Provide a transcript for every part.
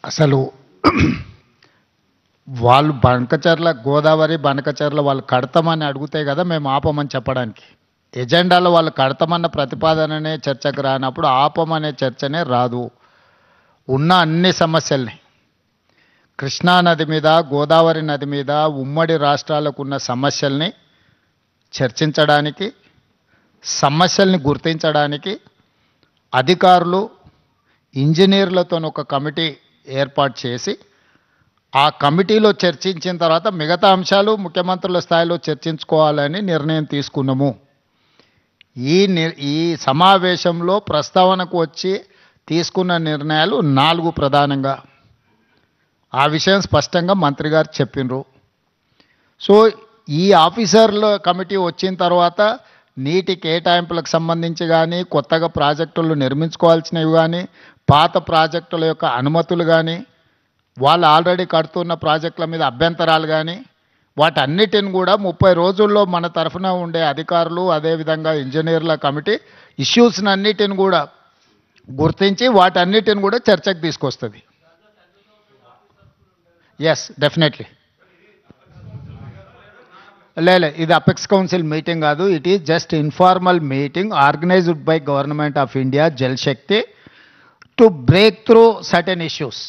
అసలు వాళ్ళు బనకచర్ల గోదావరి బనకచర్ల వాళ్ళు కడతామని అడిగితే కదా మేము ఆపమని చెప్పడానికి. ఎజెండాలో వాళ్ళు కడతామన్న ప్రతిపాదననే చర్చకు రానప్పుడు ఆపమనే చర్చనే రాదు. ఉన్న అన్ని సమస్యల్ని కృష్ణానది మీద గోదావరి నది మీద ఉమ్మడి రాష్ట్రాలకు ఉన్న సమస్యల్ని చర్చించడానికి, సమస్యల్ని గుర్తించడానికి అధికారులు ఇంజనీర్లతో ఒక కమిటీ ఏర్పాటు చేసి ఆ కమిటీలో చర్చించిన తర్వాత మిగతా అంశాలు ముఖ్యమంత్రుల స్థాయిలో చర్చించుకోవాలని నిర్ణయం తీసుకున్నాము. ఈ సమావేశంలో ప్రస్తావనకు వచ్చి తీసుకున్న నిర్ణయాలు 4 ప్రధానంగా. ఆ విషయం స్పష్టంగా మంత్రి గారు చెప్పినరు. సో ఈ ఆఫీసర్ల కమిటీ వచ్చిన తర్వాత నీటి కేటాయింపులకు సంబంధించి కానీ, కొత్తగా ప్రాజెక్టులు నిర్మించుకోవాల్సినవి కానీ, పాత ప్రాజెక్టుల యొక్క అనుమతులు కానీ, వాళ్ళు ఆల్రెడీ కడుతున్న ప్రాజెక్టుల మీద అభ్యంతరాలు కానీ, వాటన్నిటిని కూడా 30 రోజుల్లో మన తరఫున ఉండే అధికారులు అదేవిధంగా ఇంజనీర్ల కమిటీ ఇష్యూస్ని అన్నిటిని కూడా గుర్తించి వాటన్నిటిని కూడా చర్చకు తీసుకొస్తుంది. Yes, definitely. లేదు, ఇది అపెక్స్ కౌన్సిల్ మీటింగ్ కాదు. It is just informal meeting organised by government of India Jal Shakti to break through certain issues.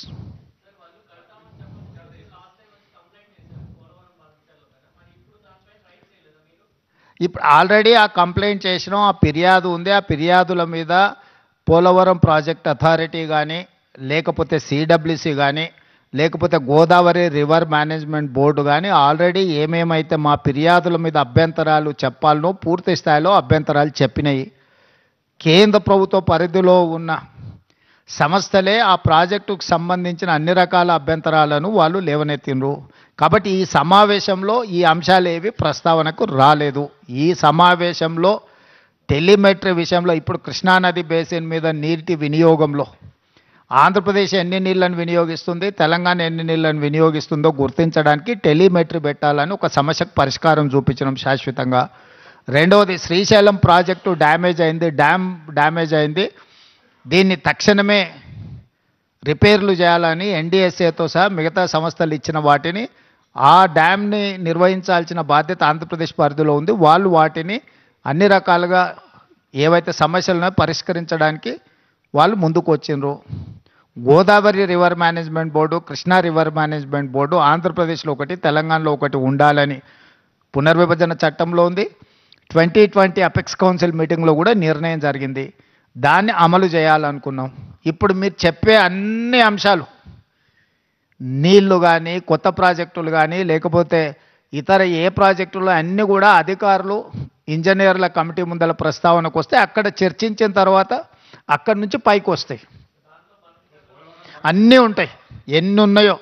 ఇప్పుడు ఆల్రెడీ ఆ కంప్లైంట్ చేసినాం, ఆ ఫిర్యాదు ఉంది. ఆ ఫిర్యాదుల మీద పోలవరం ప్రాజెక్ట్ అథారిటీ కానీ, లేకపోతే సిడబ్ల్యూసి కానీ, లేకపోతే గోదావరి రివర్ మేనేజ్మెంట్ బోర్డు కానీ ఆల్రెడీ ఏమేమైతే మా ఫిర్యాదుల మీద అభ్యంతరాలు చెప్పాలనో పూర్తి స్థాయిలో అభ్యంతరాలు చెప్పినాయి. కేంద్ర ప్రభుత్వ పరిధిలో ఉన్న సంస్థలే ఆ ప్రాజెక్టుకు సంబంధించిన అన్ని రకాల అభ్యంతరాలను వాళ్ళు లేవనెత్తినరు. కాబట్టి ఈ సమావేశంలో ఈ అంశాలు ఏవి ప్రస్తావనకు రాలేదు. ఈ సమావేశంలో టెలిమెట్రీ విషయంలో ఇప్పుడు కృష్ణానది బేసిన్ మీద నీటి వినియోగంలో ఆంధ్రప్రదేశ్ ఎన్ని నీళ్లను వినియోగిస్తుంది, తెలంగాణ ఎన్ని నీళ్లను వినియోగిస్తుందో గుర్తించడానికి టెలిమెట్రీ పెట్టాలని ఒక సమస్యకు పరిష్కారం చూపించడం శాశ్వతంగా. రెండవది, శ్రీశైలం ప్రాజెక్టు డ్యామేజ్ అయింది. దీన్ని తక్షణమే రిపేర్లు చేయాలని ఎన్డీఎస్ఏతో సహా మిగతా సంస్థలు ఇచ్చిన వాటిని, ఆ డ్యామ్ని నిర్వహించాల్సిన బాధ్యత ఆంధ్రప్రదేశ్ పరిధిలో ఉంది. వాళ్ళు వాటిని అన్ని రకాలుగా ఏవైతే సమస్యలను పరిష్కరించడానికి వాళ్ళు ముందుకు వచ్చిండ్రు. Godavari river management board, Krishna river management board ఆంధ్రప్రదేశ్లో ఒకటి, తెలంగాణలో ఒకటి ఉండాలని పునర్విభజన చట్టంలో ఉంది. 2020 అపెక్స్ కౌన్సిల్ మీటింగ్లో కూడా నిర్ణయం జరిగింది. దాన్ని అమలు చేయాలనుకున్నాం. ఇప్పుడు మీరు చెప్పే అన్ని అంశాలు, నీళ్లు కానీ, కొత్త ప్రాజెక్టులు కానీ, లేకపోతే ఇతర ఏ ప్రాజెక్టులు అన్నీ కూడా అధికారులు ఇంజనీర్ల కమిటీ ముందల ప్రస్తావనకు వస్తే అక్కడ చర్చించిన తర్వాత అక్కడి నుంచి పైకి వస్తాయి. అన్నీ ఉంటాయి, ఎన్ని ఉన్నాయో